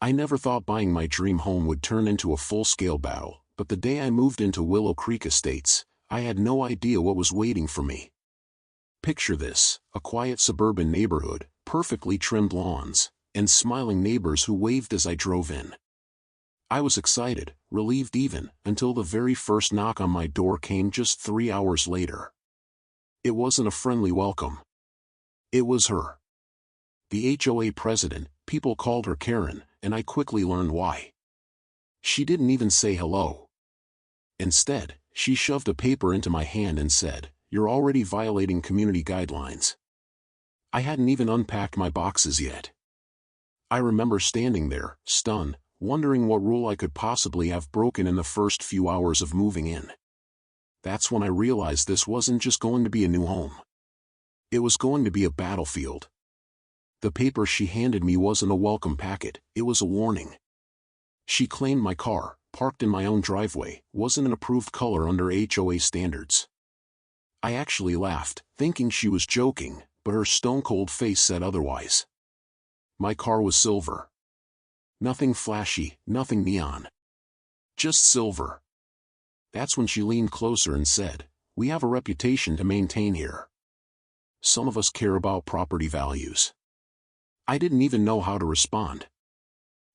I never thought buying my dream home would turn into a full-scale battle, but the day I moved into Willow Creek Estates, I had no idea what was waiting for me. Picture this: a quiet suburban neighborhood, perfectly trimmed lawns, and smiling neighbors who waved as I drove in. I was excited, relieved even, until the very first knock on my door came just 3 hours later. It wasn't a friendly welcome. It was her. The HOA president. People called her Karen, and I quickly learned why. She didn't even say hello. Instead, she shoved a paper into my hand and said, "You're already violating community guidelines." I hadn't even unpacked my boxes yet. I remember standing there, stunned, wondering what rule I could possibly have broken in the first few hours of moving in. That's when I realized this wasn't just going to be a new home. It was going to be a battlefield. The paper she handed me wasn't a welcome packet, it was a warning. She claimed my car, parked in my own driveway, wasn't an approved color under HOA standards. I actually laughed, thinking she was joking, but her stone-cold face said otherwise. My car was silver. Nothing flashy, nothing neon. Just silver. That's when she leaned closer and said, "We have a reputation to maintain here. Some of us care about property values." I didn't even know how to respond.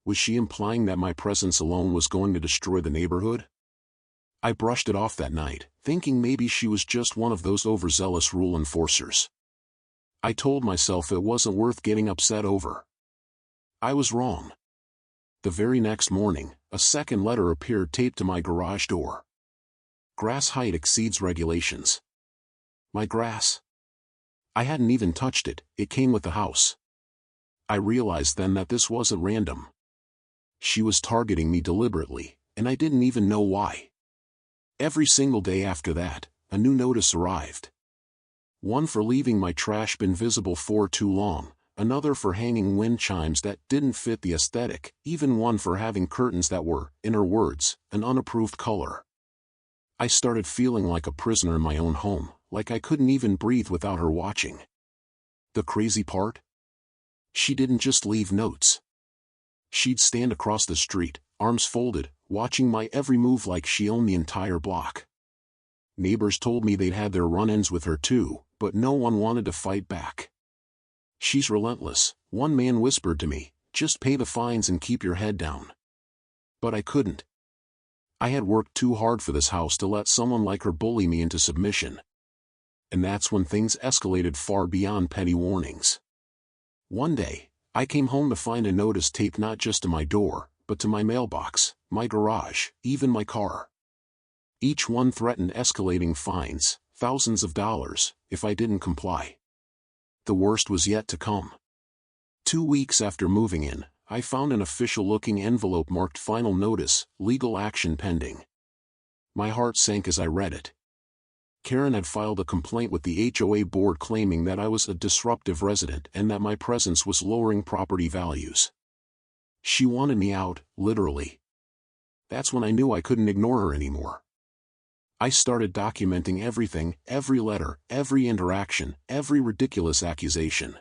Was she implying that my presence alone was going to destroy the neighborhood? I brushed it off that night, thinking maybe she was just one of those overzealous rule enforcers. I told myself it wasn't worth getting upset over. I was wrong. The very next morning, a second letter appeared taped to my garage door. Grass height exceeds regulations. My grass? I hadn't even touched it, it came with the house. I realized then that this wasn't random. She was targeting me deliberately, and I didn't even know why. Every single day after that, a new notice arrived. One for leaving my trash bin visible for too long, another for hanging wind chimes that didn't fit the aesthetic, even one for having curtains that were, in her words, an unapproved color. I started feeling like a prisoner in my own home, like I couldn't even breathe without her watching. The crazy part? She didn't just leave notes. She'd stand across the street, arms folded, watching my every move like she owned the entire block. Neighbors told me they'd had their run-ins with her too, but no one wanted to fight back. "She's relentless," one man whispered to me, "just pay the fines and keep your head down." But I couldn't. I had worked too hard for this house to let someone like her bully me into submission. And that's when things escalated far beyond petty warnings. One day, I came home to find a notice taped not just to my door, but to my mailbox, my garage, even my car. Each one threatened escalating fines, thousands of dollars, if I didn't comply. The worst was yet to come. 2 weeks after moving in, I found an official-looking envelope marked "Final Notice, Legal Action Pending." My heart sank as I read it. Karen had filed a complaint with the HOA board claiming that I was a disruptive resident and that my presence was lowering property values. She wanted me out, literally. That's when I knew I couldn't ignore her anymore. I started documenting everything, every letter, every interaction, every ridiculous accusation.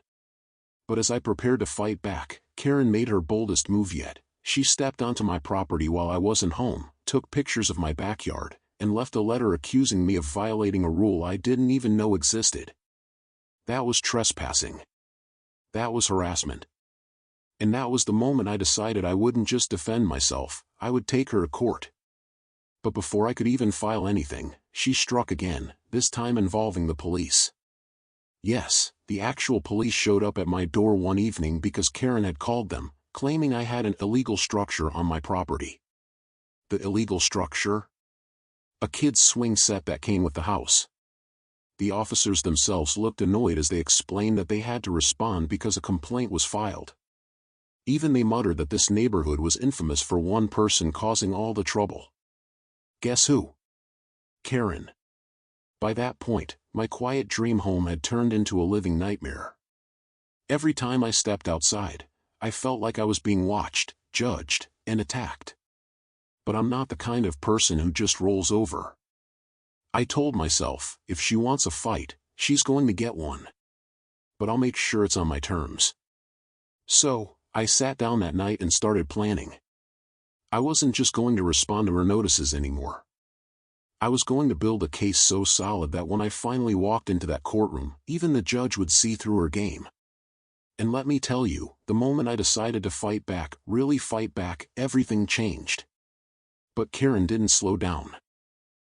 But as I prepared to fight back, Karen made her boldest move yet. She stepped onto my property while I wasn't home, took pictures of my backyard, and left a letter accusing me of violating a rule I didn't even know existed. That was trespassing. That was harassment. And that was the moment I decided I wouldn't just defend myself, I would take her to court. But before I could even file anything, she struck again, this time involving the police. Yes, the actual police showed up at my door one evening because Karen had called them, claiming I had an illegal structure on my property. The illegal structure? A kid's swing set that came with the house. The officers themselves looked annoyed as they explained that they had to respond because a complaint was filed. Even they muttered that this neighborhood was infamous for one person causing all the trouble. Guess who? Karen. By that point, my quiet dream home had turned into a living nightmare. Every time I stepped outside, I felt like I was being watched, judged, and attacked. But I'm not the kind of person who just rolls over. I told myself, if she wants a fight, she's going to get one. But I'll make sure it's on my terms. So, I sat down that night and started planning. I wasn't just going to respond to her notices anymore. I was going to build a case so solid that when I finally walked into that courtroom, even the judge would see through her game. And let me tell you, the moment I decided to fight back, really fight back, everything changed. But Karen didn't slow down.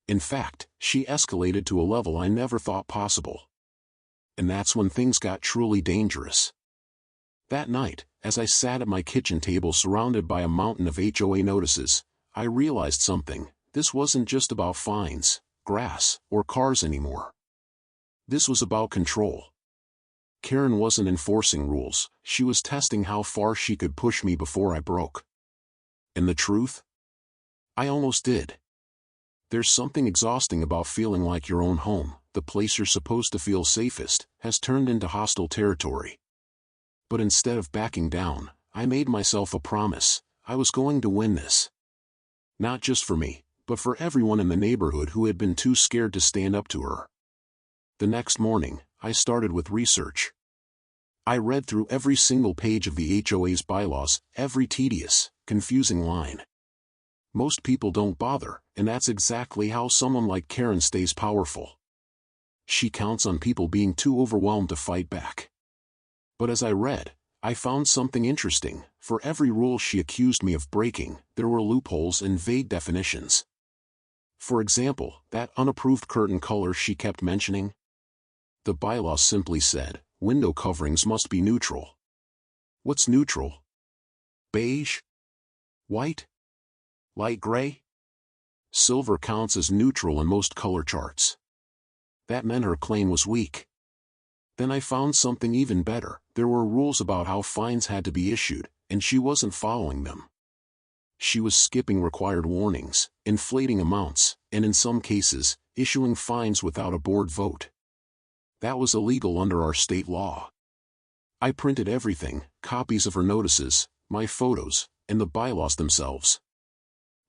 In fact, she escalated to a level I never thought possible. And that's when things got truly dangerous. That night, as I sat at my kitchen table surrounded by a mountain of HOA notices, I realized something. This wasn't just about fines, grass, or cars anymore. This was about control. Karen wasn't enforcing rules, she was testing how far she could push me before I broke. And the truth? I almost did. There's something exhausting about feeling like your own home, the place you're supposed to feel safest, has turned into hostile territory. But instead of backing down, I made myself a promise. I was going to win this. Not just for me, but for everyone in the neighborhood who had been too scared to stand up to her. The next morning, I started with research. I read through every single page of the HOA's bylaws, every tedious, confusing line. Most people don't bother, and that's exactly how someone like Karen stays powerful. She counts on people being too overwhelmed to fight back. But as I read, I found something interesting. For every rule she accused me of breaking, there were loopholes and vague definitions. For example, that unapproved curtain color she kept mentioning. The bylaw simply said, window coverings must be neutral. What's neutral? Beige? White? Light gray? Silver counts as neutral in most color charts. That meant her claim was weak. Then I found something even better. There were rules about how fines had to be issued, and she wasn't following them. She was skipping required warnings, inflating amounts, and in some cases, issuing fines without a board vote. That was illegal under our state law. I printed everything, copies of her notices, my photos, and the bylaws themselves.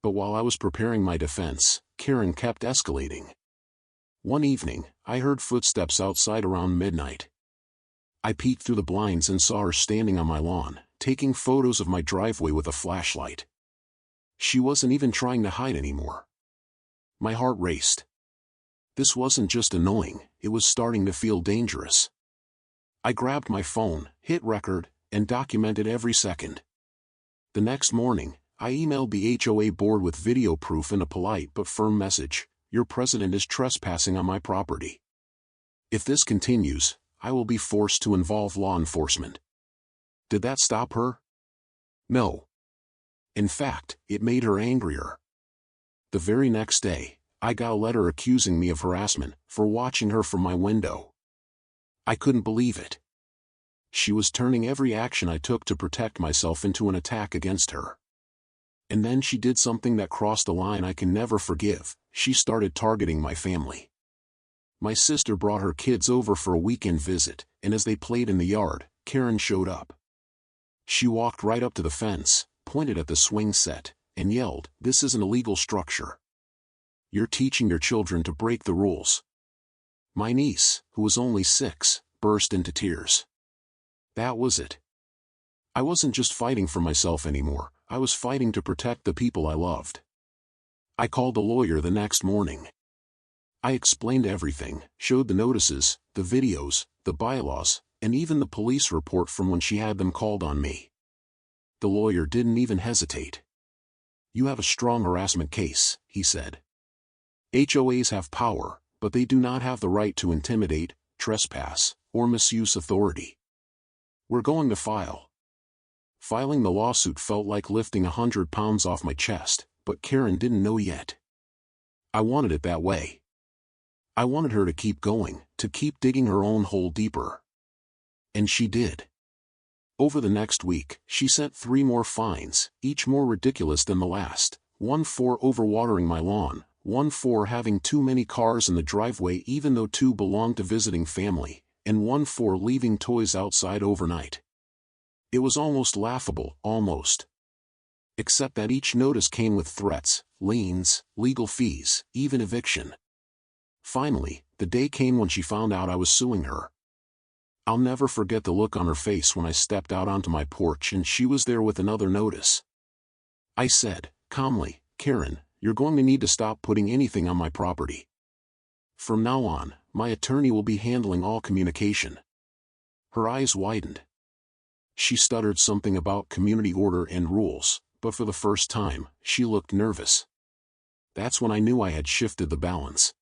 But while I was preparing my defense, Karen kept escalating. One evening, I heard footsteps outside around midnight. I peeked through the blinds and saw her standing on my lawn, taking photos of my driveway with a flashlight. She wasn't even trying to hide anymore. My heart raced. This wasn't just annoying, it was starting to feel dangerous. I grabbed my phone, hit record, and documented every second. The next morning, I emailed the HOA board with video proof and a polite but firm message. Your president is trespassing on my property. If this continues, I will be forced to involve law enforcement. Did that stop her? No. In fact, it made her angrier. The very next day, I got a letter accusing me of harassment for watching her from my window. I couldn't believe it. She was turning every action I took to protect myself into an attack against her. And then she did something that crossed a line I can never forgive. She started targeting my family. My sister brought her kids over for a weekend visit, and as they played in the yard, Karen showed up. She walked right up to the fence, pointed at the swing set, and yelled, "This is an illegal structure. You're teaching your children to break the rules." My niece, who was only 6, burst into tears. That was it. I wasn't just fighting for myself anymore, I was fighting to protect the people I loved. I called a lawyer the next morning. I explained everything, showed the notices, the videos, the bylaws, and even the police report from when she had them called on me. The lawyer didn't even hesitate. "You have a strong harassment case," he said. "HOAs have power, but they do not have the right to intimidate, trespass, or misuse authority. We're going to file." Filing the lawsuit felt like lifting 100 pounds off my chest, but Karen didn't know yet. I wanted it that way. I wanted her to keep going, to keep digging her own hole deeper. And she did. Over the next week, she sent 3 more fines, each more ridiculous than the last. 1 for overwatering my lawn, 1 for having too many cars in the driveway even though 2 belonged to visiting family, and 1 for leaving toys outside overnight. It was almost laughable, almost. Except that each notice came with threats, liens, legal fees, even eviction. Finally, the day came when she found out I was suing her. I'll never forget the look on her face when I stepped out onto my porch and she was there with another notice. I said, calmly, "Karen, you're going to need to stop putting anything on my property. From now on, my attorney will be handling all communication." Her eyes widened. She stuttered something about community order and rules, but for the first time, she looked nervous. That's when I knew I had shifted the balance.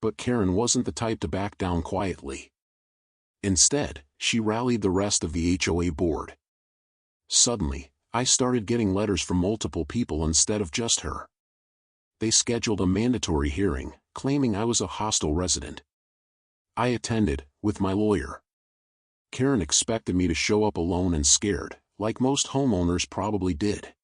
But Karen wasn't the type to back down quietly. Instead, she rallied the rest of the HOA board. Suddenly, I started getting letters from multiple people instead of just her. They scheduled a mandatory hearing, claiming I was a hostile resident. I attended, with my lawyer. Karen expected me to show up alone and scared, like most homeowners probably did.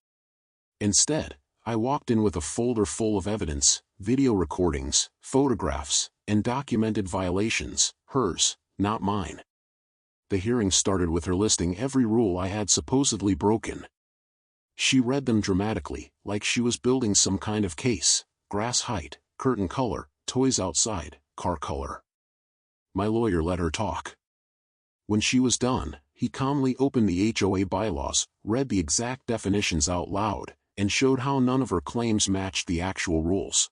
Instead, I walked in with a folder full of evidence, video recordings, photographs, and documented violations, hers, not mine. The hearing started with her listing every rule I had supposedly broken. She read them dramatically, like she was building some kind of case: grass height, curtain color, toys outside, car color. My lawyer let her talk. When she was done, he calmly opened the HOA bylaws, read the exact definitions out loud, and showed how none of her claims matched the actual rules.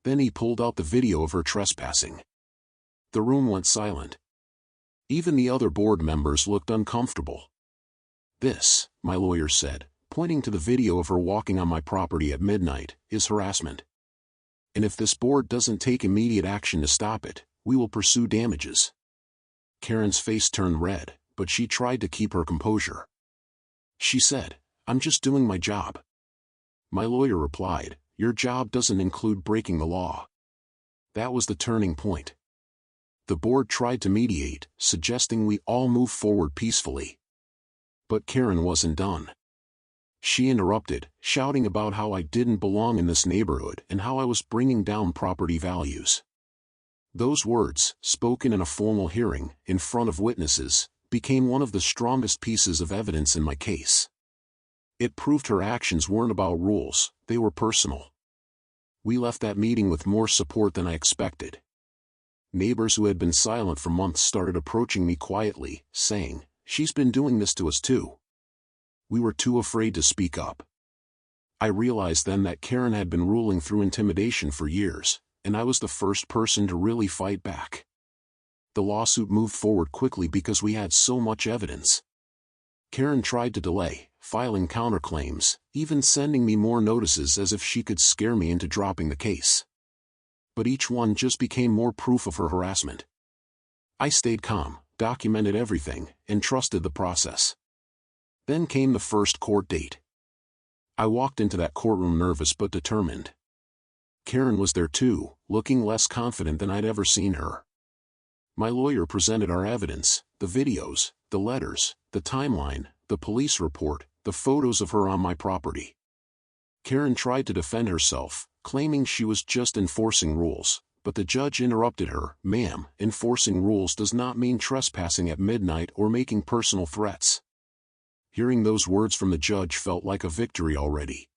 Then he pulled out the video of her trespassing. The room went silent. Even the other board members looked uncomfortable. "This," my lawyer said, pointing to the video of her walking on my property at midnight, "is harassment. And if this board doesn't take immediate action to stop it, we will pursue damages." Karen's face turned red, but she tried to keep her composure. She said, "I'm just doing my job." My lawyer replied, "Your job doesn't include breaking the law." That was the turning point. The board tried to mediate, suggesting we all move forward peacefully. But Karen wasn't done. She interrupted, shouting about how I didn't belong in this neighborhood and how I was bringing down property values. Those words, spoken in a formal hearing, in front of witnesses, became one of the strongest pieces of evidence in my case. It proved her actions weren't about rules, they were personal. We left that meeting with more support than I expected. Neighbors who had been silent for months started approaching me quietly, saying, "She's been doing this to us too." We were too afraid to speak up. I realized then that Karen had been ruling through intimidation for years, and I was the first person to really fight back. The lawsuit moved forward quickly because we had so much evidence. Karen tried to delay, filing counterclaims, even sending me more notices as if she could scare me into dropping the case. But each one just became more proof of her harassment. I stayed calm, documented everything, and trusted the process. Then came the first court date. I walked into that courtroom nervous but determined. Karen was there too, looking less confident than I'd ever seen her. My lawyer presented our evidence, the videos, the letters, the timeline, the police report, the photos of her on my property. Karen tried to defend herself, claiming she was just enforcing rules, but the judge interrupted her. "Ma'am, enforcing rules does not mean trespassing at midnight or making personal threats." Hearing those words from the judge felt like a victory already.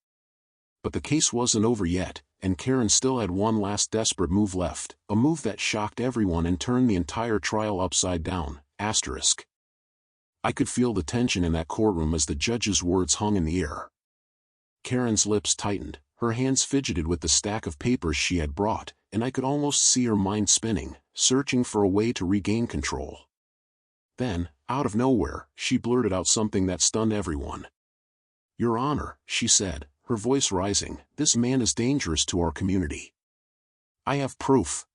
But the case wasn't over yet, and Karen still had one last desperate move left, a move that shocked everyone and turned the entire trial upside down. I could feel the tension in that courtroom as the judge's words hung in the air. Karen's lips tightened, her hands fidgeted with the stack of papers she had brought, and I could almost see her mind spinning, searching for a way to regain control. Then, out of nowhere, she blurted out something that stunned everyone. "Your Honor," she said, her voice rising, "this man is dangerous to our community. I have proof."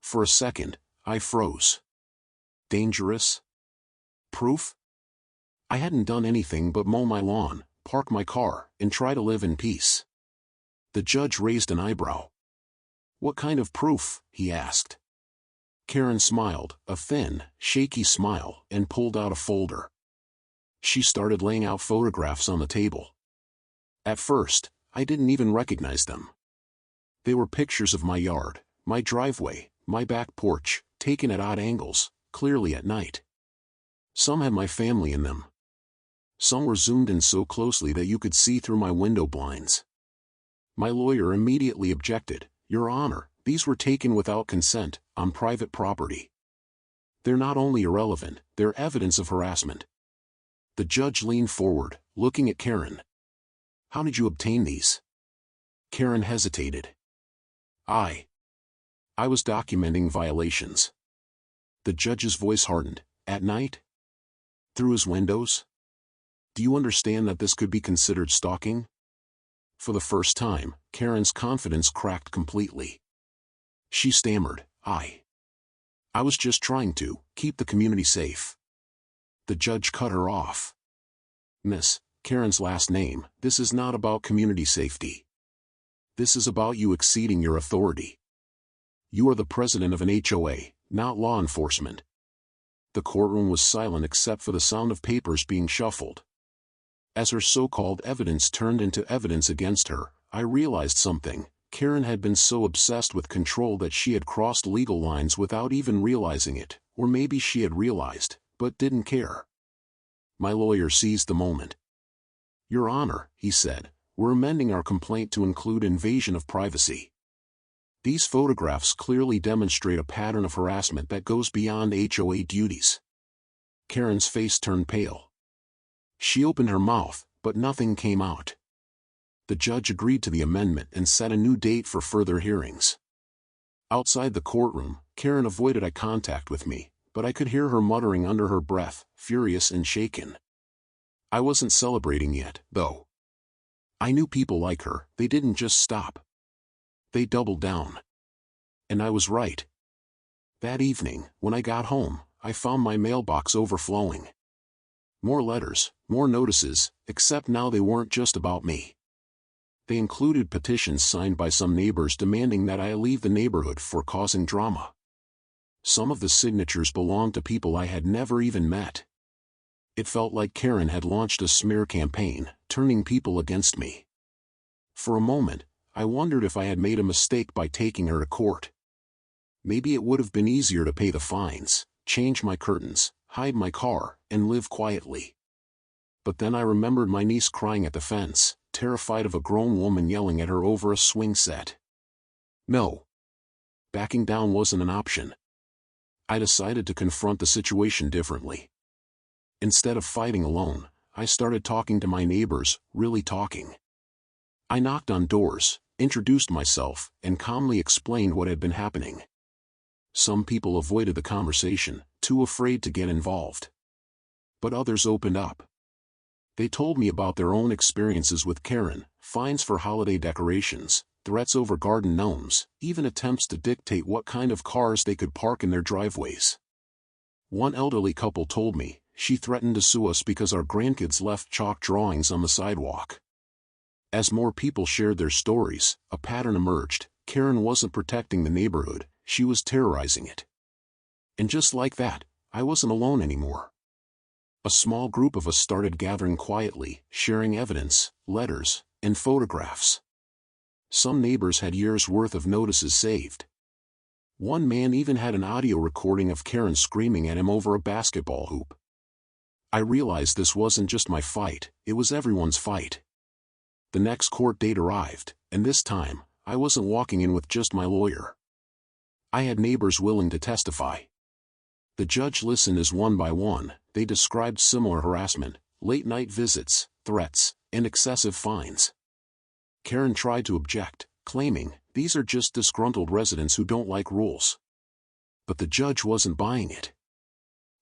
For a second, I froze. Dangerous? Proof? I hadn't done anything but mow my lawn, park my car, and try to live in peace. The judge raised an eyebrow. "What kind of proof?" he asked. Karen smiled, a thin, shaky smile, and pulled out a folder. She started laying out photographs on the table. At first, I didn't even recognize them. They were pictures of my yard, my driveway, my back porch, taken at odd angles, clearly at night. Some had my family in them. Some were zoomed in so closely that you could see through my window blinds. My lawyer immediately objected. "Your Honor, these were taken without consent, on private property." They're not only irrelevant, they're evidence of harassment. The judge leaned forward, looking at Karen. How did you obtain these? Karen hesitated. I was documenting violations. The judge's voice hardened. At night? Through his windows? Do you understand that this could be considered stalking? For the first time, Karen's confidence cracked completely. She stammered, I was just trying to keep the community safe. The judge cut her off. Miss, Karen's last name, this is not about community safety. This is about you exceeding your authority. You are the president of an HOA, not law enforcement. The courtroom was silent except for the sound of papers being shuffled. As her so-called evidence turned into evidence against her, I realized something. Karen had been so obsessed with control that she had crossed legal lines without even realizing it, or maybe she had realized, but didn't care. My lawyer seized the moment. Your Honor, he said, we're amending our complaint to include invasion of privacy. These photographs clearly demonstrate a pattern of harassment that goes beyond HOA duties. Karen's face turned pale. She opened her mouth, but nothing came out. The judge agreed to the amendment and set a new date for further hearings. Outside the courtroom, Karen avoided eye contact with me, but I could hear her muttering under her breath, furious and shaken. I wasn't celebrating yet, though. I knew people like her, they didn't just stop. They doubled down. And I was right. That evening, when I got home, I found my mailbox overflowing. More letters, more notices, except now they weren't just about me. They included petitions signed by some neighbors demanding that I leave the neighborhood for causing drama. Some of the signatures belonged to people I had never even met. It felt like Karen had launched a smear campaign, turning people against me. For a moment, I wondered if I had made a mistake by taking her to court. Maybe it would have been easier to pay the fines, change my curtains, hide my car, and live quietly. But then I remembered my niece crying at the fence, terrified of a grown woman yelling at her over a swing set. No. Backing down wasn't an option. I decided to confront the situation differently. Instead of fighting alone, I started talking to my neighbors, really talking. I knocked on doors, introduced myself, and calmly explained what had been happening. Some people avoided the conversation, too afraid to get involved. But others opened up. They told me about their own experiences with Karen, fines for holiday decorations, threats over garden gnomes, even attempts to dictate what kind of cars they could park in their driveways. One elderly couple told me she threatened to sue us because our grandkids left chalk drawings on the sidewalk. As more people shared their stories, a pattern emerged. Karen wasn't protecting the neighborhood, she was terrorizing it. And just like that, I wasn't alone anymore. A small group of us started gathering quietly, sharing evidence, letters, and photographs. Some neighbors had years' worth of notices saved. One man even had an audio recording of Karen screaming at him over a basketball hoop. I realized this wasn't just my fight, it was everyone's fight. The next court date arrived, and this time, I wasn't walking in with just my lawyer. I had neighbors willing to testify. The judge listened as one by one, they described similar harassment, late-night visits, threats, and excessive fines. Karen tried to object, claiming, these are just disgruntled residents who don't like rules. But the judge wasn't buying it.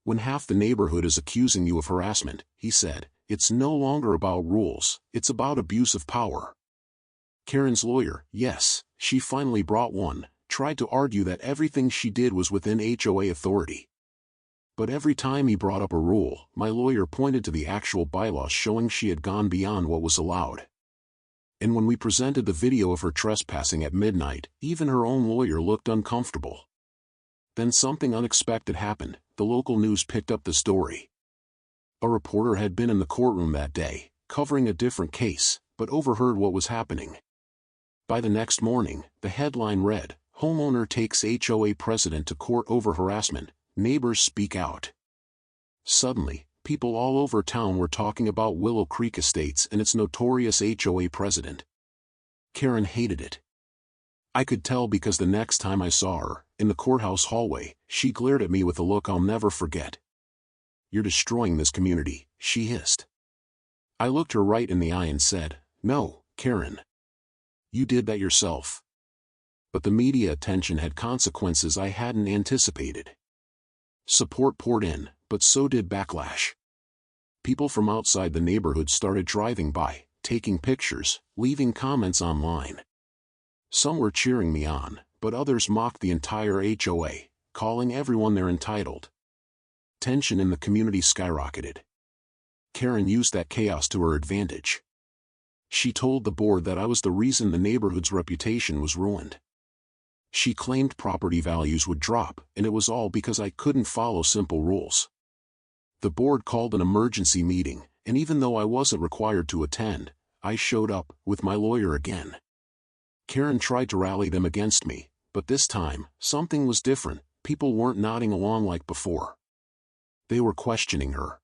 When half the neighborhood is accusing you of harassment, he said, it's no longer about rules, it's about abuse of power. Karen's lawyer, yes, she finally brought one, tried to argue that everything she did was within HOA authority. But every time he brought up a rule, my lawyer pointed to the actual bylaws showing she had gone beyond what was allowed. And when we presented the video of her trespassing at midnight, even her own lawyer looked uncomfortable. Then something unexpected happened, the local news picked up the story. A reporter had been in the courtroom that day, covering a different case, but overheard what was happening. By the next morning, the headline read, Homeowner takes HOA president to court over harassment, neighbors speak out. Suddenly, people all over town were talking about Willow Creek Estates and its notorious HOA president. Karen hated it. I could tell because the next time I saw her, in the courthouse hallway, she glared at me with a look I'll never forget. "You're destroying this community," she hissed. I looked her right in the eye and said, "No, Karen. You did that yourself." But the media attention had consequences I hadn't anticipated. Support poured in, but so did backlash. People from outside the neighborhood started driving by, taking pictures, leaving comments online. Some were cheering me on, but others mocked the entire HOA, calling everyone they're entitled. Tension in the community skyrocketed. Karen used that chaos to her advantage. She told the board that I was the reason the neighborhood's reputation was ruined. She claimed property values would drop, and it was all because I couldn't follow simple rules. The board called an emergency meeting, and even though I wasn't required to attend, I showed up, with my lawyer again. Karen tried to rally them against me, but this time, something was different. People weren't nodding along like before. They were questioning her.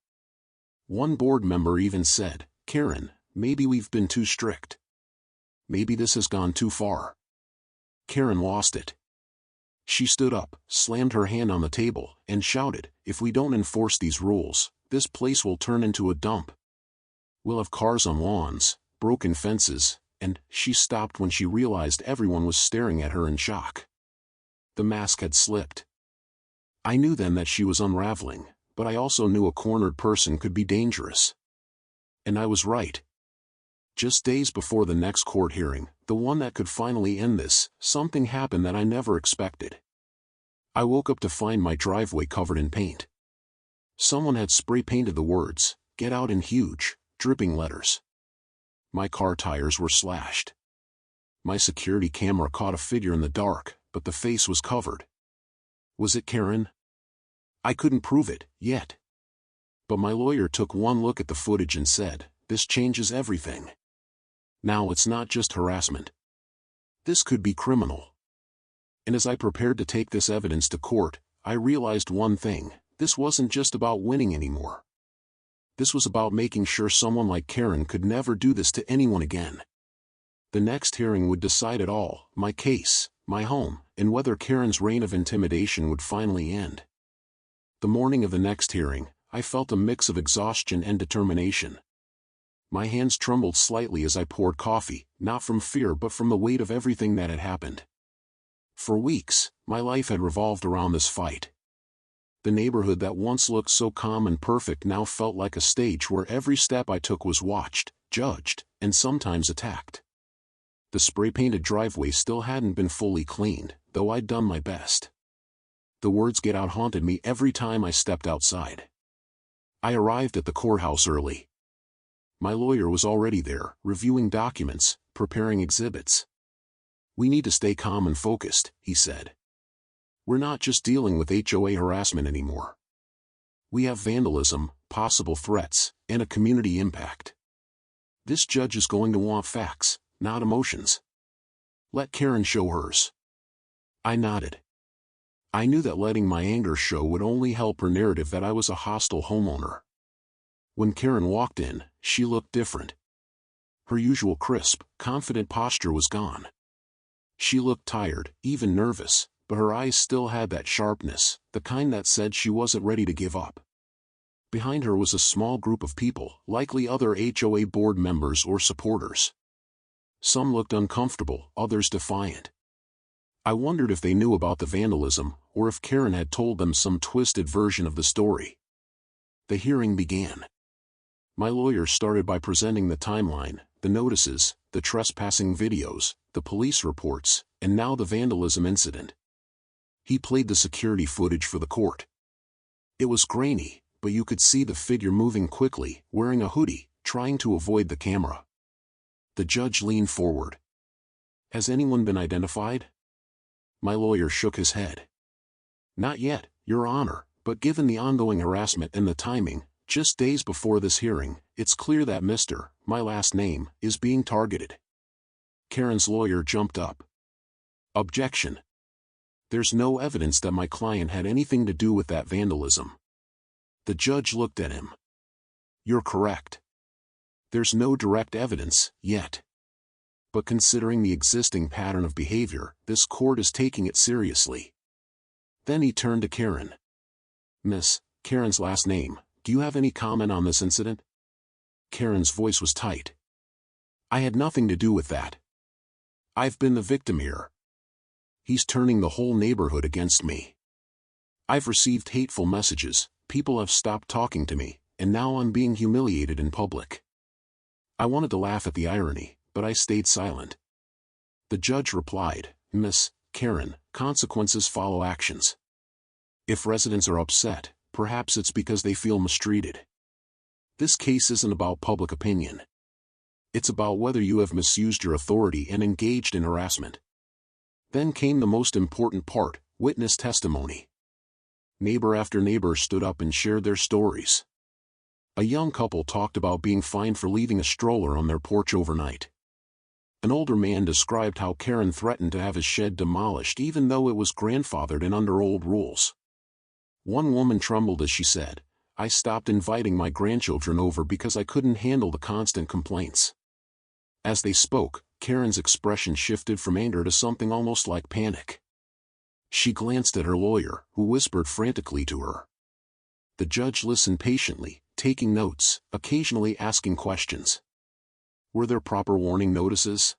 One board member even said, "Karen, maybe we've been too strict. Maybe this has gone too far." Karen lost it. She stood up, slammed her hand on the table, and shouted, "If we don't enforce these rules, this place will turn into a dump. We'll have cars on lawns, broken fences," and she stopped when she realized everyone was staring at her in shock. The mask had slipped. I knew then that she was unraveling, but I also knew a cornered person could be dangerous. And I was right. Just days before the next court hearing, the one that could finally end this, something happened that I never expected. I woke up to find my driveway covered in paint. Someone had spray painted the words, "Get out," in huge, dripping letters. My car tires were slashed. My security camera caught a figure in the dark, but the face was covered. Was it Karen? I couldn't prove it, yet. But my lawyer took one look at the footage and said, "This changes everything. Now it's not just harassment. This could be criminal." And as I prepared to take this evidence to court, I realized one thing: this wasn't just about winning anymore. This was about making sure someone like Karen could never do this to anyone again. The next hearing would decide it all: my case, my home, and whether Karen's reign of intimidation would finally end. The morning of the next hearing, I felt a mix of exhaustion and determination. My hands trembled slightly as I poured coffee, not from fear but from the weight of everything that had happened. For weeks, my life had revolved around this fight. The neighborhood that once looked so calm and perfect now felt like a stage where every step I took was watched, judged, and sometimes attacked. The spray-painted driveway still hadn't been fully cleaned, though I'd done my best. The words "Get out" haunted me every time I stepped outside. I arrived at the courthouse early. My lawyer was already there, reviewing documents, preparing exhibits. "We need to stay calm and focused," he said. "We're not just dealing with HOA harassment anymore. We have vandalism, possible threats, and a community impact. This judge is going to want facts, not emotions. Let Karen show hers." I nodded. I knew that letting my anger show would only help her narrative that I was a hostile homeowner. When Karen walked in, she looked different. Her usual crisp, confident posture was gone. She looked tired, even nervous, but her eyes still had that sharpness, the kind that said she wasn't ready to give up. Behind her was a small group of people, likely other HOA board members or supporters. Some looked uncomfortable, others defiant. I wondered if they knew about the vandalism, or if Karen had told them some twisted version of the story. The hearing began. My lawyer started by presenting the timeline, the notices, the trespassing videos, the police reports, and now the vandalism incident. He played the security footage for the court. It was grainy, but you could see the figure moving quickly, wearing a hoodie, trying to avoid the camera. The judge leaned forward. "Has anyone been identified?" My lawyer shook his head. "Not yet, Your Honor, but given the ongoing harassment and the timing, just days before this hearing, it's clear that Mr., my last name, is being targeted." Karen's lawyer jumped up. "Objection. There's no evidence that my client had anything to do with that vandalism." The judge looked at him. "You're correct. There's no direct evidence, yet. But considering the existing pattern of behavior, this court is taking it seriously. Then he turned to Karen. Miss, Karen's last name, do you have any comment on this incident? Karen's voice was tight. I had nothing to do with that. I've been the victim here. He's turning the whole neighborhood against me. I've received hateful messages, people have stopped talking to me, and now I'm being humiliated in public. I wanted to laugh at the irony, but I stayed silent. The judge replied, Miss Karen, consequences follow actions. If residents are upset, perhaps it's because they feel mistreated. This case isn't about public opinion. It's about whether you have misused your authority and engaged in harassment. Then came the most important part, witness testimony. Neighbor after neighbor stood up and shared their stories. A young couple talked about being fined for leaving a stroller on their porch overnight. An older man described how Karen threatened to have his shed demolished even though it was grandfathered and under old rules. One woman trembled as she said, I stopped inviting my grandchildren over because I couldn't handle the constant complaints. As they spoke, Karen's expression shifted from anger to something almost like panic. She glanced at her lawyer, who whispered frantically to her. The judge listened patiently, taking notes, occasionally asking questions. Were there proper warning notices?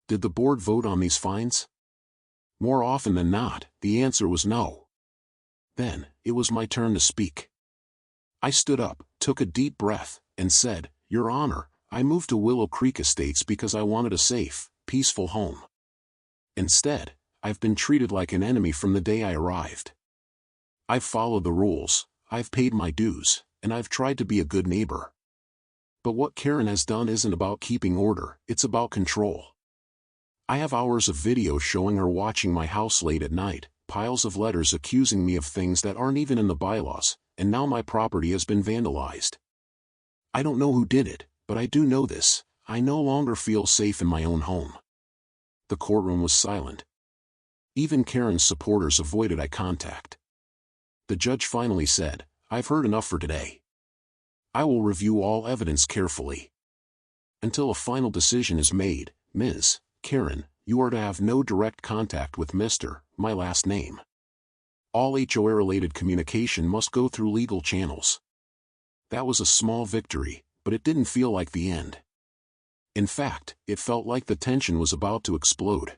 Did the board vote on these fines? More often than not, the answer was no. Then, it was my turn to speak. I stood up, took a deep breath, and said, Your Honor, I moved to Willow Creek Estates because I wanted a safe, peaceful home. Instead, I've been treated like an enemy from the day I arrived. I've followed the rules, I've paid my dues, and I've tried to be a good neighbor. But what Karen has done isn't about keeping order, it's about control. I have hours of video showing her watching my house late at night, piles of letters accusing me of things that aren't even in the bylaws, and now my property has been vandalized. I don't know who did it, but I do know this, I no longer feel safe in my own home. The courtroom was silent. Even Karen's supporters avoided eye contact. The judge finally said, I've heard enough for today. I will review all evidence carefully. Until a final decision is made, Ms. Karen, you are to have no direct contact with Mr., my last name. All HOA-related communication must go through legal channels. That was a small victory, but it didn't feel like the end. In fact, it felt like the tension was about to explode.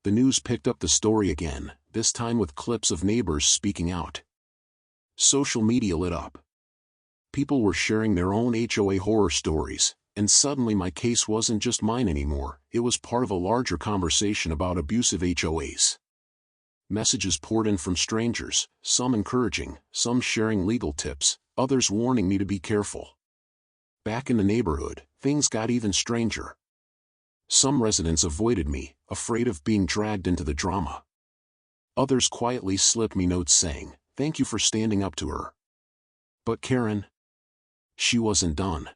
The news picked up the story again, this time with clips of neighbors speaking out. Social media lit up. People were sharing their own HOA horror stories, and suddenly my case wasn't just mine anymore, it was part of a larger conversation about abusive HOAs. Messages poured in from strangers, some encouraging, some sharing legal tips, others warning me to be careful. Back in the neighborhood, things got even stranger. Some residents avoided me, afraid of being dragged into the drama. Others quietly slipped me notes saying, "Thank you for standing up to her." But Karen? She wasn't done.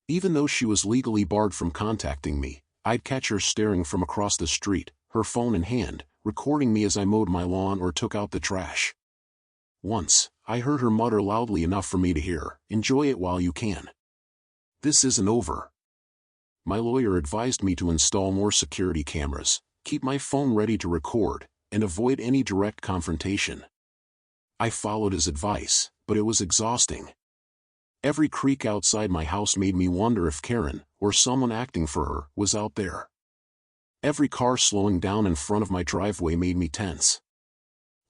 Even though she was legally barred from contacting me, I'd catch her staring from across the street, her phone in hand, recording me as I mowed my lawn or took out the trash. Once, I heard her mutter loudly enough for me to hear, "Enjoy it while you can. This isn't over." My lawyer advised me to install more security cameras, keep my phone ready to record, and avoid any direct confrontation. I followed his advice, but it was exhausting. Every creak outside my house made me wonder if Karen, or someone acting for her, was out there. Every car slowing down in front of my driveway made me tense.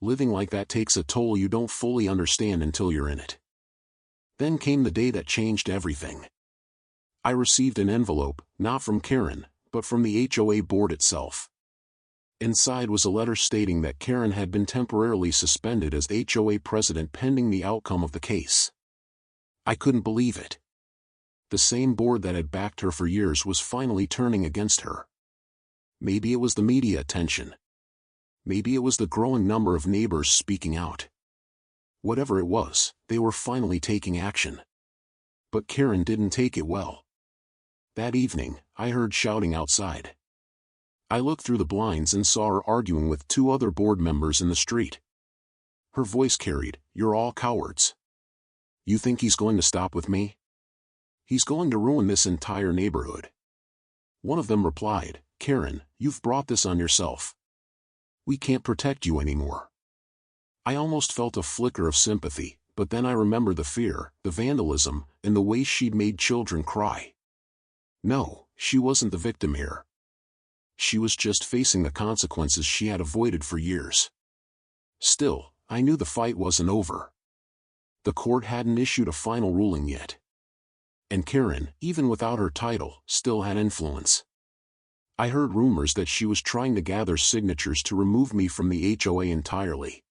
Living like that takes a toll you don't fully understand until you're in it. Then came the day that changed everything. I received an envelope, not from Karen, but from the HOA board itself. Inside was a letter stating that Karen had been temporarily suspended as HOA president pending the outcome of the case. I couldn't believe it. The same board that had backed her for years was finally turning against her. Maybe it was the media attention. Maybe it was the growing number of neighbors speaking out. Whatever it was, they were finally taking action. But Karen didn't take it well. That evening, I heard shouting outside. I looked through the blinds and saw her arguing with two other board members in the street. Her voice carried, "You're all cowards. You think he's going to stop with me? He's going to ruin this entire neighborhood." One of them replied, "Karen, you've brought this on yourself. We can't protect you anymore." I almost felt a flicker of sympathy, but then I remembered the fear, the vandalism, and the way she'd made children cry. No, she wasn't the victim here. She was just facing the consequences she had avoided for years. Still, I knew the fight wasn't over. The court hadn't issued a final ruling yet. And Karen, even without her title, still had influence. I heard rumors that she was trying to gather signatures to remove me from the HOA entirely.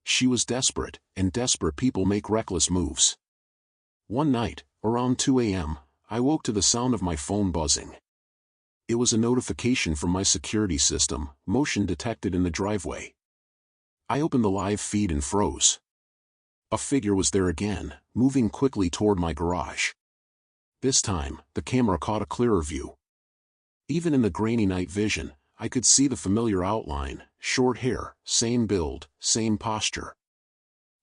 She was desperate, and desperate people make reckless moves. One night, around 2 a.m., I woke to the sound of my phone buzzing. It was a notification from my security system, motion detected in the driveway. I opened the live feed and froze. A figure was there again, moving quickly toward my garage. This time, the camera caught a clearer view. Even in the grainy night vision, I could see the familiar outline, short hair, same build, same posture.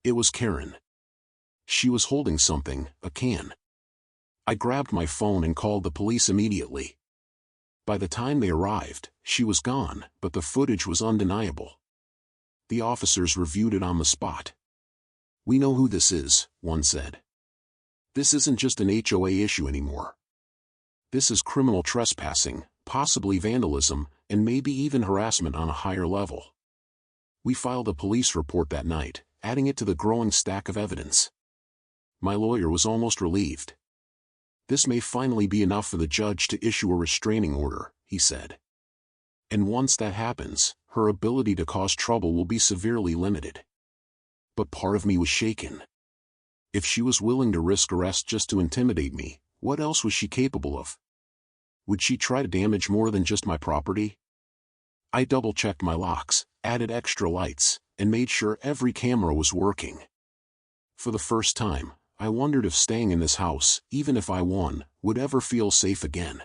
It was Karen. She was holding something, a can. I grabbed my phone and called the police immediately. By the time they arrived, she was gone, but the footage was undeniable. The officers reviewed it on the spot. "We know who this is," one said. "This isn't just an HOA issue anymore. This is criminal trespassing, possibly vandalism, and maybe even harassment on a higher level." We filed a police report that night, adding it to the growing stack of evidence. My lawyer was almost relieved. "This may finally be enough for the judge to issue a restraining order," he said. "And once that happens, her ability to cause trouble will be severely limited." But part of me was shaken. If she was willing to risk arrest just to intimidate me, what else was she capable of? Would she try to damage more than just my property? I double-checked my locks, added extra lights, and made sure every camera was working. For the first time, I wondered if staying in this house, even if I won, would ever feel safe again.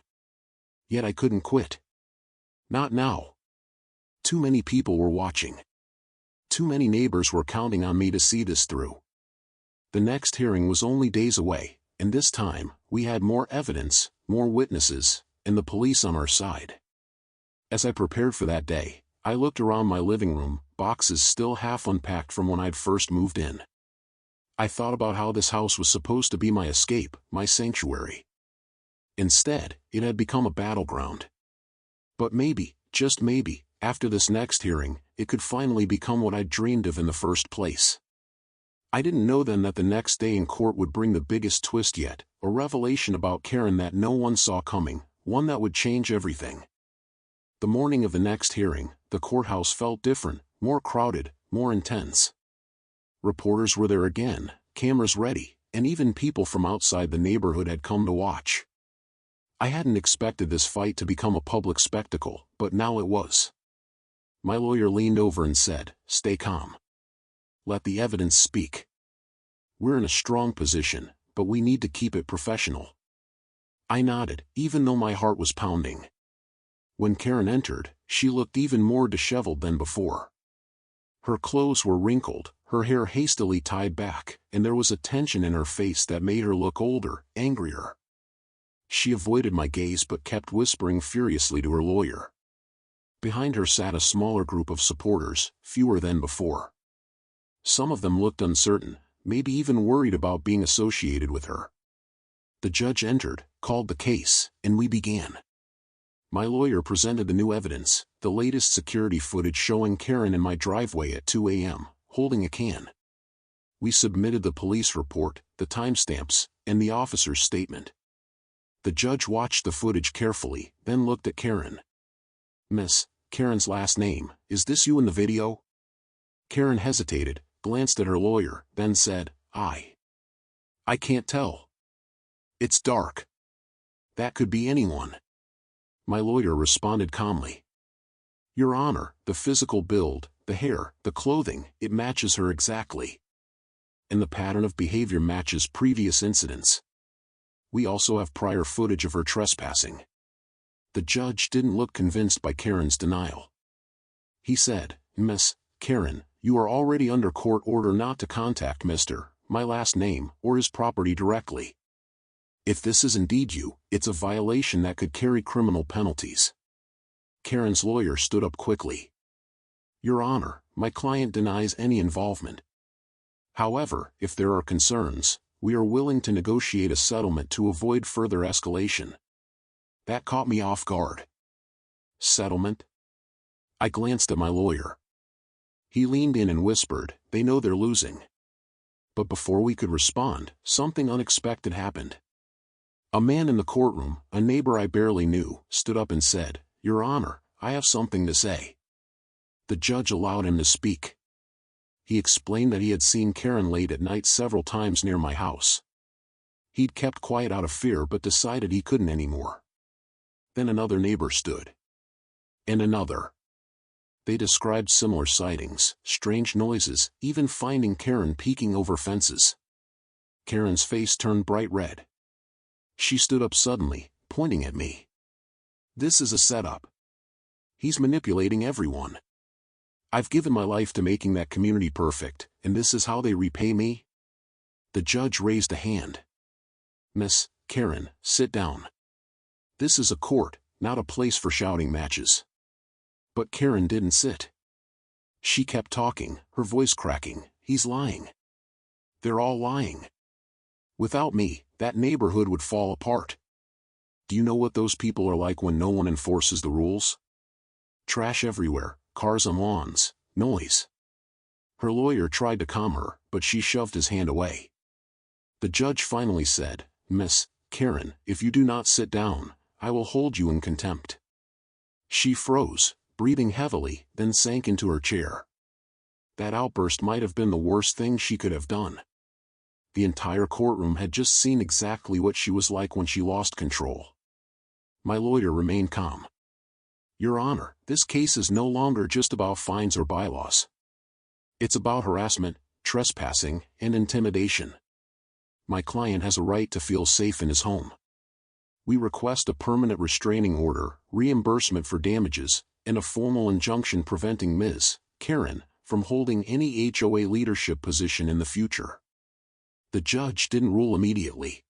Yet I couldn't quit. Not now. Too many people were watching. Too many neighbors were counting on me to see this through. The next hearing was only days away, and this time, we had more evidence, more witnesses, and the police on our side. As I prepared for that day, I looked around my living room, boxes still half unpacked from when I'd first moved in. I thought about how this house was supposed to be my escape, my sanctuary. Instead, it had become a battleground. But maybe, just maybe, after this next hearing, it could finally become what I'd dreamed of in the first place. I didn't know then that the next day in court would bring the biggest twist yet, a revelation about Karen that no one saw coming, one that would change everything. The morning of the next hearing, the courthouse felt different, more crowded, more intense. Reporters were there again, cameras ready, and even people from outside the neighborhood had come to watch. I hadn't expected this fight to become a public spectacle, but now it was. My lawyer leaned over and said, "Stay calm. Let the evidence speak. We're in a strong position, but we need to keep it professional." I nodded, even though my heart was pounding. When Karen entered, she looked even more disheveled than before. Her clothes were wrinkled, her hair hastily tied back, and there was a tension in her face that made her look older, angrier. She avoided my gaze but kept whispering furiously to her lawyer. Behind her sat a smaller group of supporters, fewer than before. Some of them looked uncertain, maybe even worried about being associated with her. The judge entered, called the case, and we began. My lawyer presented the new evidence, the latest security footage showing Karen in my driveway at 2 a.m., holding a can. We submitted the police report, the timestamps, and the officer's statement. The judge watched the footage carefully, then looked at Karen. "Miss, Karen's last name, is this you in the video?" Karen hesitated, glanced at her lawyer, then said, I can't tell. It's dark. That could be anyone." My lawyer responded calmly. "Your Honor, the physical build, the hair, the clothing, it matches her exactly. And the pattern of behavior matches previous incidents. We also have prior footage of her trespassing." The judge didn't look convinced by Karen's denial. He said, "Miss Karen, you are already under court order not to contact Mr. my last name, or his property directly. If this is indeed you, it's a violation that could carry criminal penalties. Karen's lawyer stood up quickly. Your Honor, my client denies any involvement. However, if there are concerns, we are willing to negotiate a settlement to avoid further escalation. That caught me off guard. Settlement? I glanced at my lawyer. He leaned in and whispered, they know they're losing. But before we could respond, something unexpected happened. A man in the courtroom, a neighbor I barely knew, stood up and said, Your Honor, I have something to say. The judge allowed him to speak. He explained that he had seen Karen late at night several times near my house. He'd kept quiet out of fear but decided he couldn't anymore. Then another neighbor stood. And another. They described similar sightings, strange noises, even finding Karen peeking over fences. Karen's face turned bright red. She stood up suddenly, pointing at me. This is a setup. He's manipulating everyone. I've given my life to making that community perfect, and this is how they repay me? The judge raised a hand. Miss Karen, sit down. This is a court, not a place for shouting matches. But Karen didn't sit. She kept talking, her voice cracking. He's lying. They're all lying. Without me, that neighborhood would fall apart. Do you know what those people are like when no one enforces the rules? Trash everywhere, cars on lawns, noise. Her lawyer tried to calm her, but she shoved his hand away. The judge finally said, Miss Karen, if you do not sit down, I will hold you in contempt. She froze, breathing heavily, then sank into her chair. That outburst might have been the worst thing she could have done. The entire courtroom had just seen exactly what she was like when she lost control. My lawyer remained calm. Your Honor, this case is no longer just about fines or bylaws. It's about harassment, trespassing, and intimidation. My client has a right to feel safe in his home. We request a permanent restraining order, reimbursement for damages, and a formal injunction preventing Ms. Karen from holding any HOA leadership position in the future. The judge didn't rule immediately.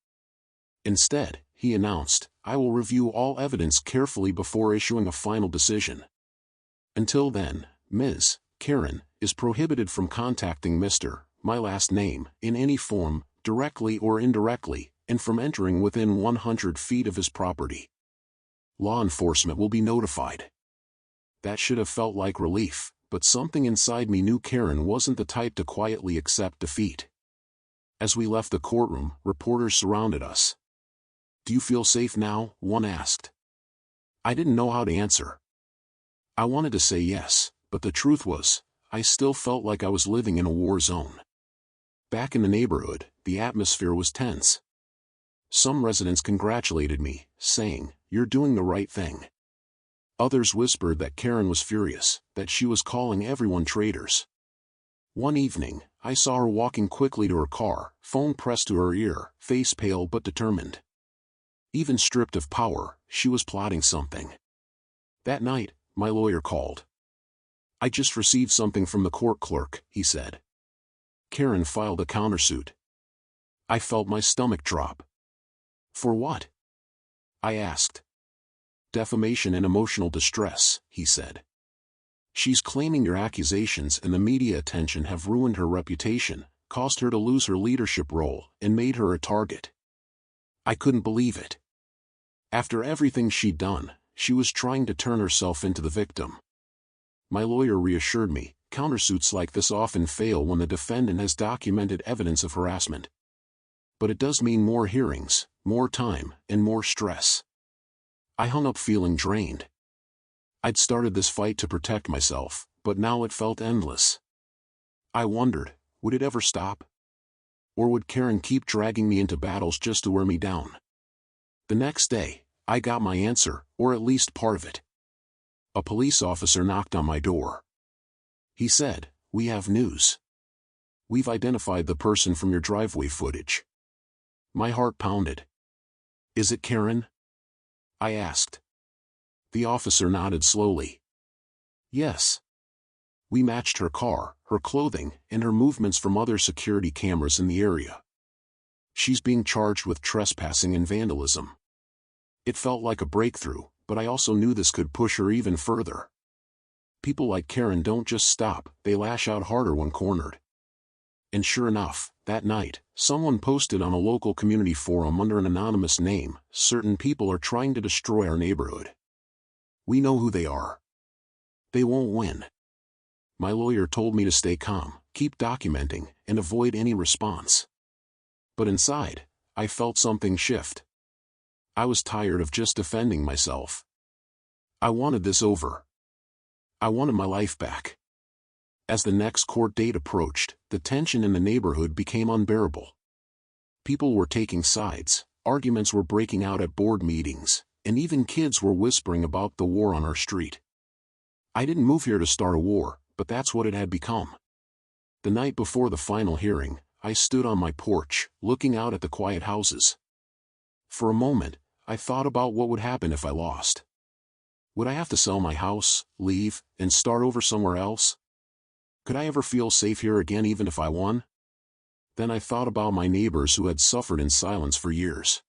Instead, he announced, I will review all evidence carefully before issuing a final decision. Until then, Ms. Karen is prohibited from contacting Mr. my last name in any form, directly or indirectly, and from entering within 100 feet of his property. Law enforcement will be notified. That should have felt like relief, but something inside me knew Karen wasn't the type to quietly accept defeat. As we left the courtroom, reporters surrounded us. Do you feel safe now? One asked. I didn't know how to answer. I wanted to say yes, but the truth was, I still felt like I was living in a war zone. Back in the neighborhood, the atmosphere was tense. Some residents congratulated me, saying, You're doing the right thing. Others whispered that Karen was furious, that she was calling everyone traitors. One evening, I saw her walking quickly to her car, phone pressed to her ear, face pale but determined. Even stripped of power, she was plotting something. That night, my lawyer called. I just received something from the court clerk, he said. Karen filed a countersuit. I felt my stomach drop. For what? I asked. Defamation and emotional distress, he said. She's claiming your accusations and the media attention have ruined her reputation, caused her to lose her leadership role, and made her a target. I couldn't believe it. After everything she'd done, she was trying to turn herself into the victim. My lawyer reassured me, countersuits like this often fail when the defendant has documented evidence of harassment. But it does mean more hearings, more time, and more stress. I hung up feeling drained. I'd started this fight to protect myself, but now it felt endless. I wondered, would it ever stop? Or would Karen keep dragging me into battles just to wear me down? The next day, I got my answer, or at least part of it. A police officer knocked on my door. He said, "We have news. We've identified the person from your driveway footage." My heart pounded. "Is it Karen?" I asked. The officer nodded slowly. "Yes. We matched her car, her clothing, and her movements from other security cameras in the area. She's being charged with trespassing and vandalism. It felt like a breakthrough, but I also knew this could push her even further. People like Karen don't just stop, they lash out harder when cornered. And sure enough, that night, someone posted on a local community forum under an anonymous name, "Certain people are trying to destroy our neighborhood. We know who they are. They won't win." My lawyer told me to stay calm, keep documenting, and avoid any response. But inside, I felt something shift. I was tired of just defending myself. I wanted this over. I wanted my life back. As the next court date approached, the tension in the neighborhood became unbearable. People were taking sides, arguments were breaking out at board meetings, and even kids were whispering about the war on our street. I didn't move here to start a war, but that's what it had become. The night before the final hearing, I stood on my porch, looking out at the quiet houses. For a moment, I thought about what would happen if I lost. Would I have to sell my house, leave, and start over somewhere else? Could I ever feel safe here again even if I won? Then I thought about my neighbors who had suffered in silence for years.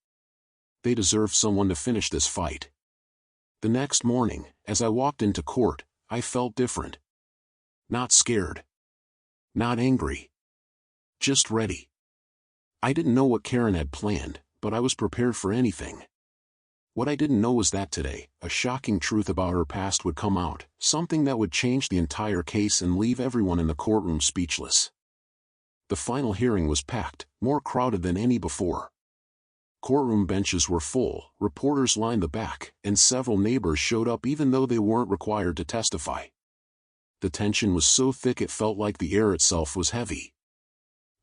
They deserved someone to finish this fight. The next morning, as I walked into court, I felt different. Not scared. Not angry. Just ready. I didn't know what Karen had planned, but I was prepared for anything. What I didn't know was that today, a shocking truth about her past would come out, something that would change the entire case and leave everyone in the courtroom speechless. The final hearing was packed, more crowded than any before. Courtroom benches were full, reporters lined the back, and several neighbors showed up even though they weren't required to testify. The tension was so thick it felt like the air itself was heavy.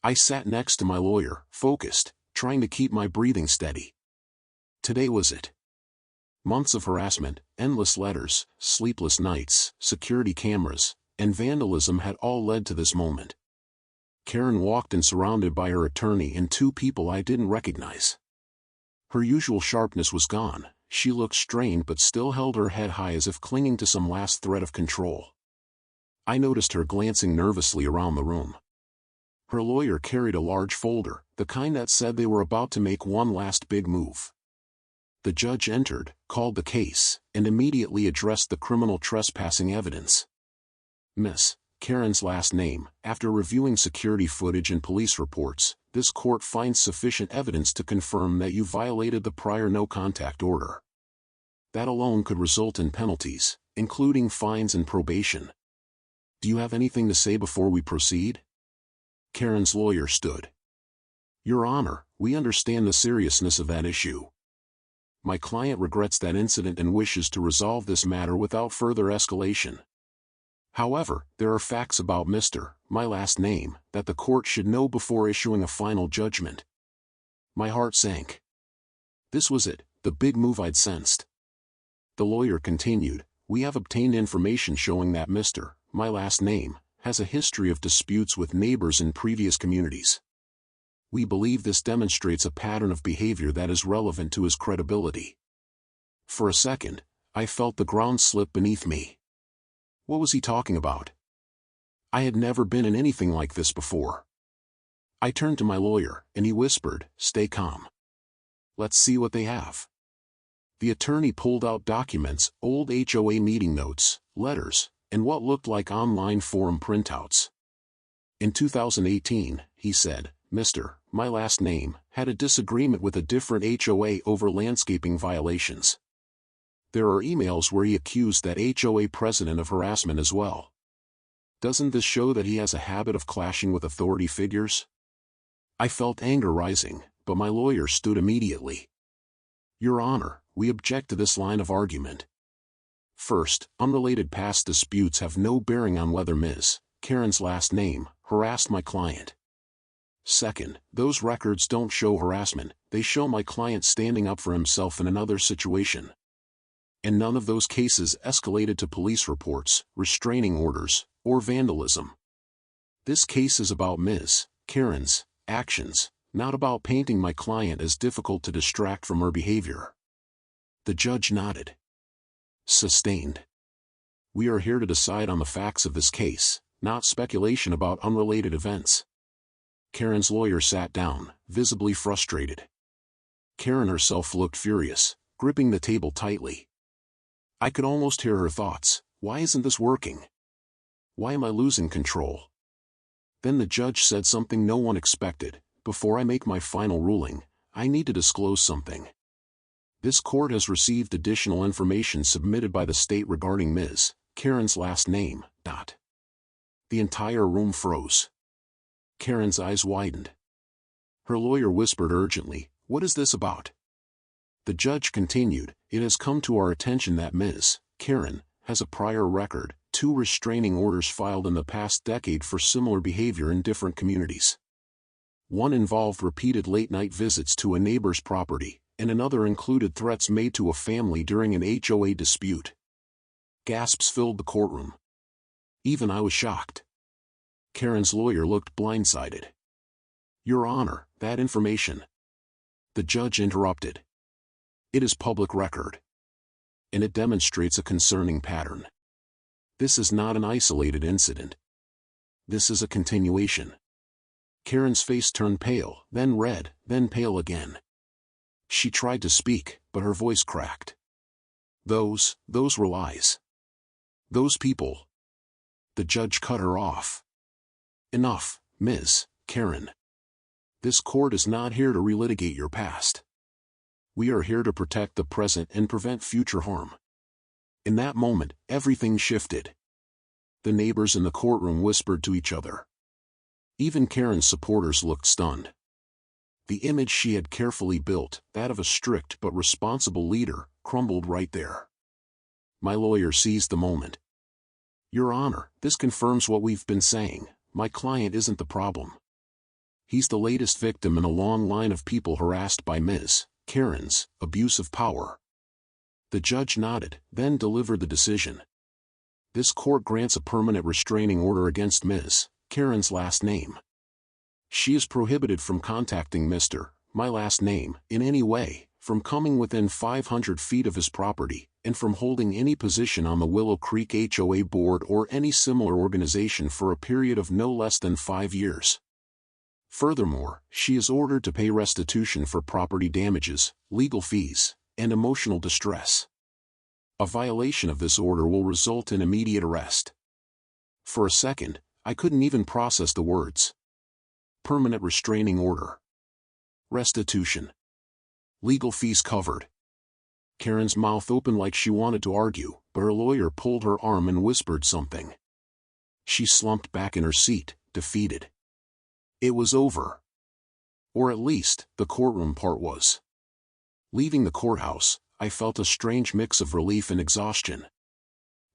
I sat next to my lawyer, focused, trying to keep my breathing steady. Today was it. Months of harassment, endless letters, sleepless nights, security cameras, and vandalism had all led to this moment. Karen walked in surrounded by her attorney and two people I didn't recognize. Her usual sharpness was gone, she looked strained but still held her head high as if clinging to some last thread of control. I noticed her glancing nervously around the room. Her lawyer carried a large folder, the kind that said they were about to make one last big move. The judge entered, called the case, and immediately addressed the criminal trespassing evidence. Miss Karen's last name. After reviewing security footage and police reports, this court finds sufficient evidence to confirm that you violated the prior no-contact order. That alone could result in penalties, including fines and probation. Do you have anything to say before we proceed? Karen's lawyer stood. Your Honor, we understand the seriousness of that issue. My client regrets that incident and wishes to resolve this matter without further escalation. However, there are facts about my last name, that the court should know before issuing a final judgment. My heart sank. This was it, the big move I'd sensed. The lawyer continued, we have obtained information showing that my last name, has a history of disputes with neighbors in previous communities. We believe this demonstrates a pattern of behavior that is relevant to his credibility. For a second, I felt the ground slip beneath me. What was he talking about? I had never been in anything like this before. I turned to my lawyer, and he whispered, stay calm. Let's see what they have. The attorney pulled out documents, old HOA meeting notes, letters, and what looked like online forum printouts. In 2018, he said, my last name, had a disagreement with a different HOA over landscaping violations. There are emails where he accused that HOA president of harassment as well. Doesn't this show that he has a habit of clashing with authority figures? I felt anger rising, but my lawyer stood immediately. Your Honor, we object to this line of argument. First, unrelated past disputes have no bearing on whether Ms. Karen's last name harassed my client. Second, those records don't show harassment, they show my client standing up for himself in another situation. And none of those cases escalated to police reports, restraining orders, or vandalism. This case is about Ms. Karen's actions, not about painting my client as difficult to distract from her behavior. The judge nodded. Sustained. We are here to decide on the facts of this case, not speculation about unrelated events. Karen's lawyer sat down, visibly frustrated. Karen herself looked furious, gripping the table tightly. I could almost hear her thoughts. Why isn't this working? Why am I losing control? Then the judge said something no one expected. Before I make my final ruling, I need to disclose something. This court has received additional information submitted by the state regarding Ms. Karen's last name. The entire room froze. Karen's eyes widened. Her lawyer whispered urgently, "What is this about?" The judge continued, "It has come to our attention that Ms. Karen has a prior record, 2 restraining orders filed in the past decade for similar behavior in different communities. One involved repeated late-night visits to a neighbor's property, and another included threats made to a family during an HOA dispute." Gasps filled the courtroom. Even I was shocked. Karen's lawyer looked blindsided. "Your Honor, that information..." The judge interrupted. "It is public record. And it demonstrates a concerning pattern. This is not an isolated incident. This is a continuation." Karen's face turned pale, then red, then pale again. She tried to speak, but her voice cracked. Those were lies. Those people." The judge cut her off. "Enough, Ms. Karen. This court is not here to relitigate your past. We are here to protect the present and prevent future harm." In that moment, everything shifted. The neighbors in the courtroom whispered to each other. Even Karen's supporters looked stunned. The image she had carefully built, that of a strict but responsible leader, crumbled right there. My lawyer seized the moment. "Your Honor, this confirms what we've been saying. My client isn't the problem. He's the latest victim in a long line of people harassed by Ms. Karen's abuse of power." The judge nodded, then delivered the decision. This court grants a permanent restraining order against Ms. Karen's last name. She is prohibited from contacting Mr. my last name in any way, from coming within 500 feet of his property, and from holding any position on the Willow Creek HOA board or any similar organization for a period of no less than 5 years. Furthermore, she is ordered to pay restitution for property damages, legal fees, and emotional distress. A violation of this order will result in immediate arrest. For a second, I couldn't even process the words. Permanent restraining order. Restitution. Legal fees covered. Karen's mouth opened like she wanted to argue, but her lawyer pulled her arm and whispered something. She slumped back in her seat, defeated. It was over. Or at least, the courtroom part was. Leaving the courthouse, I felt a strange mix of relief and exhaustion.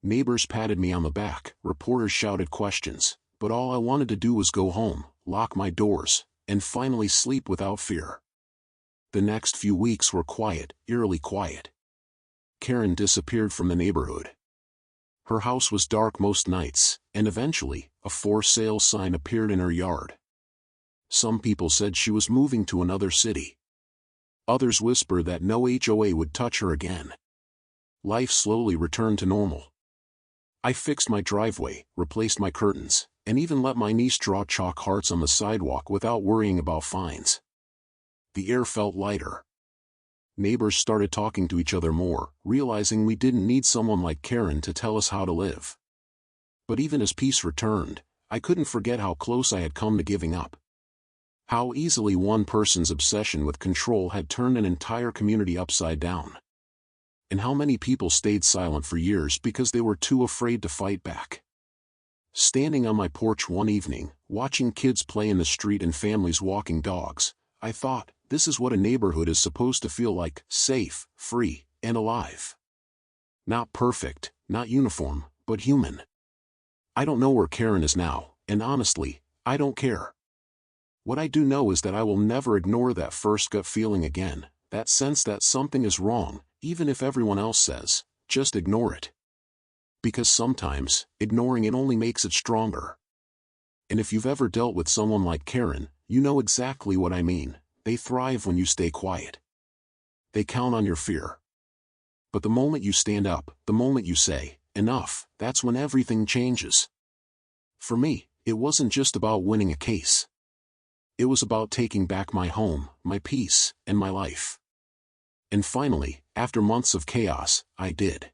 Neighbors patted me on the back, reporters shouted questions, but all I wanted to do was go home, lock my doors, and finally sleep without fear. The next few weeks were quiet, eerily quiet. Karen disappeared from the neighborhood. Her house was dark most nights, and eventually, a for sale sign appeared in her yard. Some people said she was moving to another city. Others whispered that no HOA would touch her again. Life slowly returned to normal. I fixed my driveway, replaced my curtains, and even let my niece draw chalk hearts on the sidewalk without worrying about fines. The air felt lighter. Neighbors started talking to each other more, realizing we didn't need someone like Karen to tell us how to live. But even as peace returned, I couldn't forget how close I had come to giving up. How easily one person's obsession with control had turned an entire community upside down. And how many people stayed silent for years because they were too afraid to fight back. Standing on my porch one evening, watching kids play in the street and families walking dogs, I thought, this is what a neighborhood is supposed to feel like: safe, free, and alive. Not perfect, not uniform, but human. I don't know where Karen is now, and honestly, I don't care. What I do know is that I will never ignore that first gut feeling again, that sense that something is wrong, even if everyone else says, just ignore it. Because sometimes, ignoring it only makes it stronger. And if you've ever dealt with someone like Karen, you know exactly what I mean. They thrive when you stay quiet. They count on your fear. But the moment you stand up, the moment you say, enough, that's when everything changes. For me, it wasn't just about winning a case. It was about taking back my home, my peace, and my life. And finally, after months of chaos, I did.